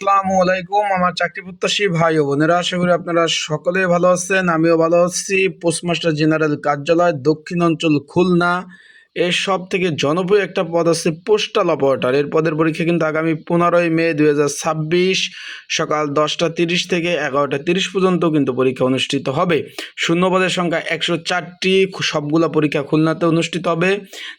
আসসালামু আলাইকুম আমার চাকরি প্রত্যাশী ভাই ও বোনেরা, আশা করি আপনারা সকলেই ভালো আছেন। আমিও ভালো আছি। পোস্টমাস্টার জেনারেল কার্যালয় দক্ষিণ অঞ্চল খুলনা, এর সব থেকে জনপ্রিয় একটা পদ আছে পোস্টাল অপারেটর। এর পদের পরীক্ষা কিন্তু আগামী 15ই মে 2026 সকাল 10টা 30 থেকে 11টা 30 পর্যন্ত কিন্তু পরীক্ষা অনুষ্ঠিত হবে। শূন্যপদের সংখ্যা 104টি, সবগুলো পরীক্ষা খুলনাতে অনুষ্ঠিত হবে।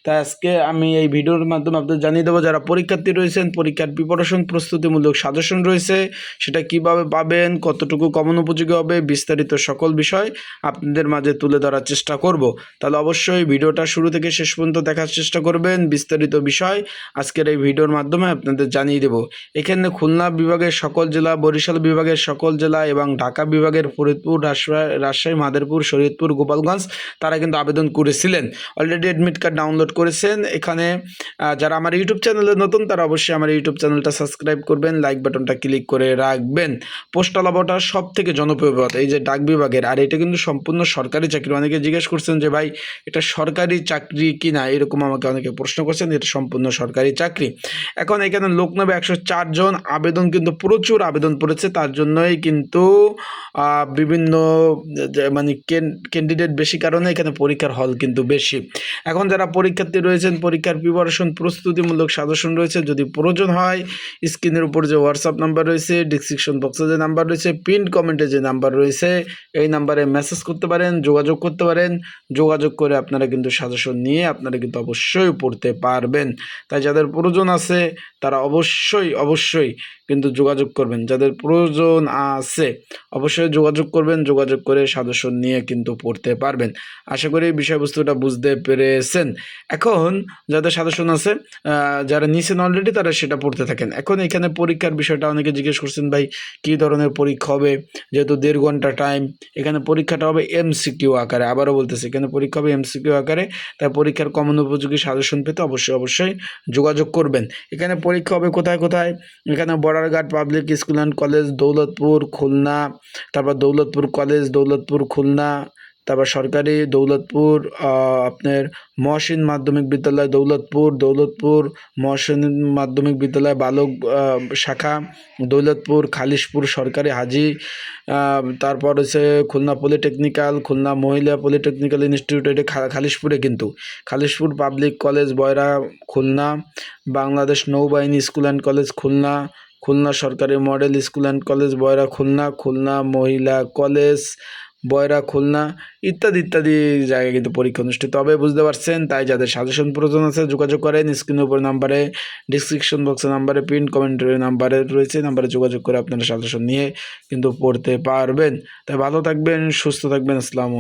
তাই আজকে আমি এই ভিডিওর মাধ্যমে আপনাদের জানিয়ে দেবো, যারা পরীক্ষার্থী রয়েছেন পরীক্ষার প্রিপারেশন প্রস্তুতিমূলক সাজেশন রয়েছে, সেটা কিভাবে পাবেন, কতটুকু কমন উপযোগী হবে, বিস্তারিত সকল বিষয় আপনাদের মাঝে তুলে ধরার চেষ্টা করব। তাহলে অবশ্যই ভিডিওটা শুরু থেকে শেষ পর্যন্ত দেখার চেষ্টা করবেন। বিস্তারিত বিষয় আজকের এই ভিডিওর মাধ্যমে আপনাদের জানিয়ে দেব। এখানে খুলনা বিভাগের সকল জেলা, বরিশাল বিভাগের সকল জেলা এবং ঢাকা বিভাগের ফরিদপুর, রাজশাহী, মাদারীপুর, শরীয়তপুর, গোপালগঞ্জ তারা কিন্তু আবেদন করেছিলেন। অলরেডি অ্যাডমিট কার্ড ডাউনলোড করেছেন। এখানে যারা আমার ইউটিউব চ্যানেলে নতুন তারা অবশ্যই আমার ইউটিউব চ্যানেলটা সাবস্ক্রাইব করবেন, লাইক বাটনটা ক্লিক করে রাখবেন। পোস্টাল অপারেটর সব থেকে জনপ্রিয় পদ এই যে ডাক বিভাগের, আর এটা কিন্তু সম্পূর্ণ সরকারি চাকরি। অনেকে জিজ্ঞেস করছেন যে ভাই এটা সরকারি চাকরি কি না, এরকম আমাকে অনেকে প্রশ্ন করছেন। এটা সম্পূর্ণ সরকারি চাকরি। এখন এখানে লোক নেবে 104 জন। আবেদন কিন্তু প্রচুর আবেদন পড়েছে, তার জন্যই কিন্তু বিভিন্ন মানে ক্যান্ডিডেট বেশি কারণে এখানে পরীক্ষার হল কিন্তু বেশি। এখন যারা পরীক্ষার্থী রয়েছেন পরীক্ষার প্রিপারেশন প্রস্তুতিমূলক সাজেশন রয়েছে, যদি প্রয়োজন হয় স্ক্রিনের উপর যে হোয়াটসঅ্যাপ নাম্বার রয়েছে, ডিসক্রিপশন বক্সে যে নাম্বার রয়েছে, পিন কমেন্টে যে নাম্বার রয়েছে, এই নাম্বারে মেসেজ করতে পারেন, যোগাযোগ করতে পারেন। যোগাযোগ করে আপনারা কিন্তু সাজেশন নিয়ে আপনারা কিন্তু অবশ্যই পড়তে পারবেন। তাই যাদের প্রয়োজন আছে তারা অবশ্যই কিন্তু যোগাযোগ করবেন। যাদের প্রয়োজন আছে অবশ্যই যোগাযোগ করবেন, যোগাযোগ করে সাজেশন নিয়ে কিন্তু পড়তে পারবেন। আশা করি বিষয়বস্তুটা বুঝতে পেরেছেন। এখন যাদের সাজেশন আছে, যারা নিছেন অলরেডি তারা সেটা পড়তে থাকেন। এখন এখানে পরীক্ষার বিষয়টা অনেকে জিজ্ঞেস করছেন ভাই কী ধরনের পরীক্ষা হবে, যেহেতু 1.5 ঘন্টা টাইম। এখানে পরীক্ষাটা হবে এমসিকিউ আকারে, আবারও বলতেছি এখানে পরীক্ষা হবে এমসিকিউ আকারে। তাই পরীক্ষার কমন উপযোগী সাজেশন পেতে অবশ্যই যোগাযোগ করবেন। এখানে পরীক্ষা হবে কোথায় কোথায়, এখানে বর্ডারঘাট public school and college Daulatpur Khulna, তারপর দৌলতপুর কলেজ দৌলতপুর খুলনা, তারপর সরকারি দৌলতপুর আপনার মহসিন মাধ্যমিক বিদ্যালয় দৌলতপুর মহসিন মাধ্যমিক বিদ্যালয় বালক শাখা দৌলতপুর, খালিশপুর সরকারি হাজি, তারপর হচ্ছে খুলনা পলিটেকনিক্যাল, খুলনা মহিলা পলিটেকনিক্যাল ইনস্টিটিউট, এটা খালিশপুরে কিন্তু, খালিশপুর পাবলিক কলেজ বয়রা খুলনা, বাংলাদেশ নৌবাহিনী school and college Khulna, Khulna সরকারি মডেল স্কুল অ্যান্ড কলেজ বয়রা খুলনা, খুলনা মহিলা কলেজ বয়রা খুলনা, ইত্যাদি জায়গায় কিন্তু পরীক্ষা অনুষ্ঠিত হবে। বুঝতে পারছেন? তাই যাদের সাজেশন প্রয়োজন আছে যোগাযোগ করেন। স্ক্রিনের উপর নাম্বারে, ডিসক্রিপশন বক্সে নাম্বারে, পিন কমেন্টের নাম্বারে রয়েছে, নাম্বারে যোগাযোগ করে আপনারা সাজেশন নিয়ে কিন্তু পড়তে পারবেন। তাই ভালো থাকবেন, সুস্থ থাকবেন। আসসালামু